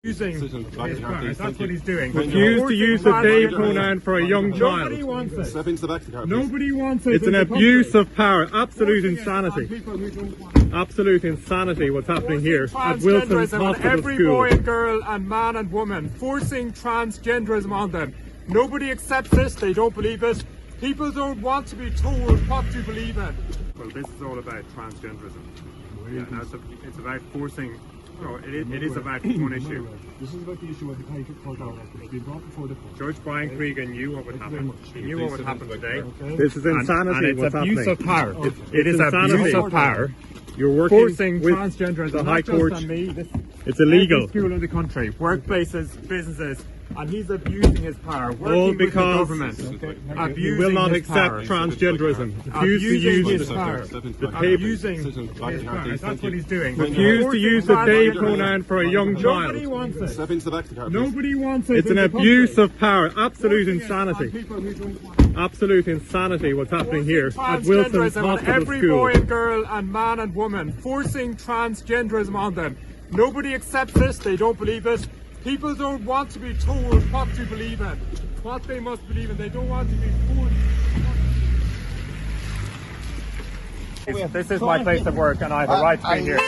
Using his powers, that's what he's doing. Refuse to use the they pronoun for a young child. Nobody wants it. Step into the back of the car, Nobody wants it. It's an abuse of power. Absolute insanity. Absolute insanity what's happening here at Wilson's on Hospital every School. boy and girl and man and woman, forcing transgenderism on them. Nobody accepts this, they don't believe it. People don't want to be told what to believe in. Well, this is all about transgenderism. Yeah, now it's about forcing. No, it is about one issue. This is about the issue of the title court order. It's been brought before the court. Judge Brian Krieger knew what would happen. He knew what would happen today. This is insanity. And it's what's abuse happening. of power. It is insanity. abuse of power. You're working Forcing with transgenderism, the High not just Court. on me. It's illegal. Every school in the country, workplaces, businesses, and he's abusing his power. All Working with the because government. you will not his accept power. transgenderism. Refuse to Abusing use his power. Abusing His power. That's what he's doing. refuse to use the they pronoun for a young Nobody child. wants it. Step into the back of the car, Nobody wants it. It's an in the abuse country. of power. Absolute insanity. People who don't want it. Absolute insanity what's happening here at Wilson's Transgenderism on Hospital every School. boy and girl and man and woman, forcing transgenderism on them. Nobody accepts this, they don't believe it. People don't want to be told what to believe in, what they must believe in. They don't want to be forced. This is my place of work and I have a right to be here. I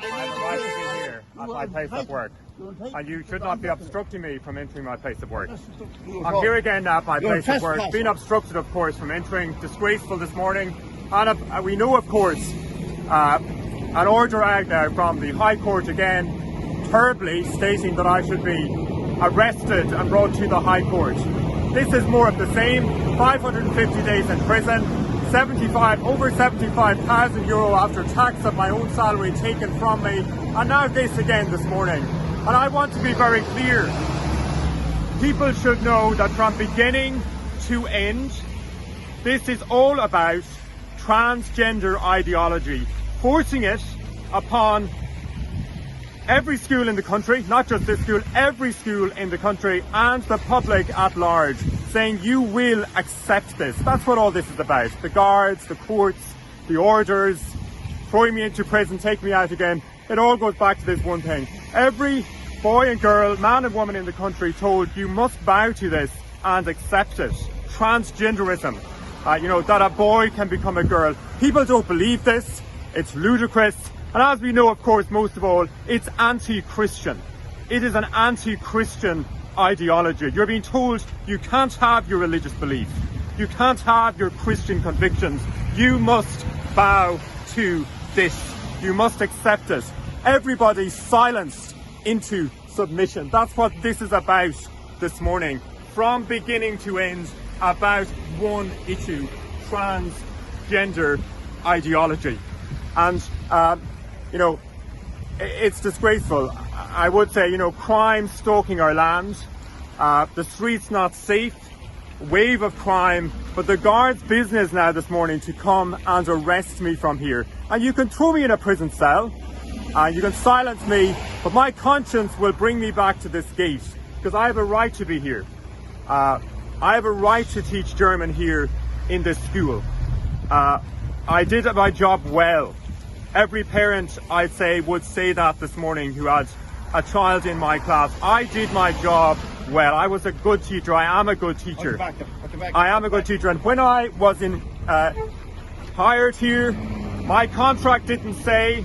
have a right to be here at my place of work. And you should not be obstructing me from entering my place of work. I'm here again now at my place of work, being obstructed, of course, from entering. Disgraceful this morning. And we know, of course, an order out there from the High Court again, terribly stating that I should be arrested and brought to the High Court. This is more of the same. 550 days in prison, over 75,000 euro after tax of my own salary taken from me, and now this again this morning. And I want to be very clear. People should know that from beginning to end, this is all about transgender ideology, forcing it upon every school in the country, not just this school, every school in the country and the public at large, saying you will accept this. That's what all this is about. The guards, the courts, the orders, throwing me into prison, take me out again. It all goes back to this one thing. Every boy and girl, man and woman in the country told you must bow to this and accept it. Transgenderism. That a boy can become a girl. People don't believe this. It's ludicrous. And as we know, of course, most of all, it's anti-Christian. It is an anti-Christian ideology. You're being told you can't have your religious beliefs. You can't have your Christian convictions. You must bow to this. You must accept it. Everybody silenced into submission. That's what this is about this morning. From beginning to end, about one issue: transgender ideology. And it's disgraceful. I would say, crime stalking our land, the streets not safe, wave of crime, but the guards' business now this morning to come and arrest me from here. And you can throw me in a prison cell, and you can silence me, but my conscience will bring me back to this gate, because I have a right to be here. I have a right to teach German here in this school. I did my job well. Every parent, I'd say, would say that this morning who had a child in my class. I did my job well. I was a good teacher. I am a good teacher. I am a good teacher. And when I was hired here, my contract didn't say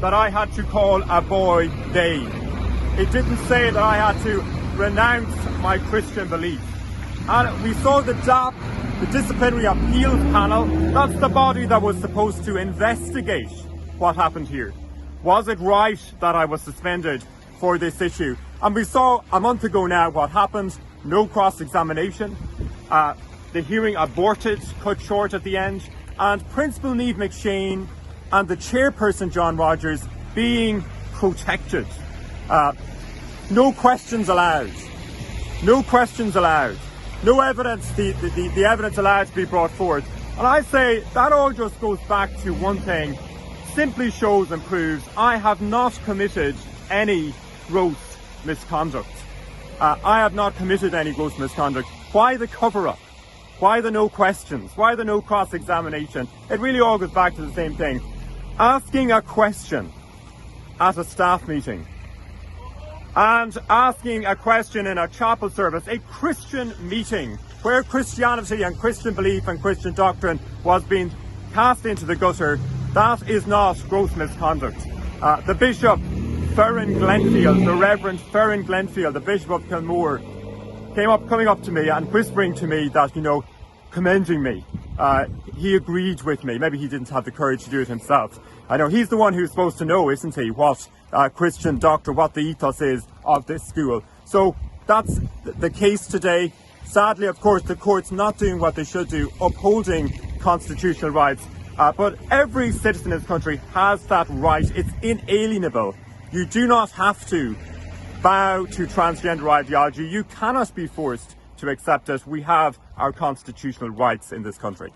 that I had to call a boy they. It didn't say that I had to renounce my Christian beliefs. And we saw the DAP, the Disciplinary Appeals Panel. That's the body that was supposed to investigate what happened here. Was it right that I was suspended for this issue? And we saw a month ago now what happened. No cross-examination. The hearing aborted, cut short at the end. And Principal Niamh McShane and the chairperson John Rogers being protected. No questions allowed. No questions allowed. No evidence, the evidence allowed to be brought forth. And I say that all just goes back to one thing. Simply shows and proves I have not committed any gross misconduct. I have not committed any gross misconduct. Why the cover-up? Why the no questions? Why the no cross-examination? It really all goes back to the same thing. Asking a question at a staff meeting and asking a question in a chapel service, a Christian meeting, where Christianity and Christian belief and Christian doctrine was being cast into the gutter. That is not gross misconduct. The Bishop Ferrin Glenfield, the Reverend Ferrin Glenfield, the Bishop of Kilmore, coming up to me and whispering to me that, commending me. He agreed with me. Maybe he didn't have the courage to do it himself. I know he's the one who's supposed to know, isn't he, what Christian doctrine, what the ethos is of this school. So that's the case today. Sadly, of course, the court's not doing what they should do, upholding constitutional rights. But every citizen in this country has that right. It's inalienable. You do not have to bow to transgender ideology. You cannot be forced to accept it. We have our constitutional rights in this country.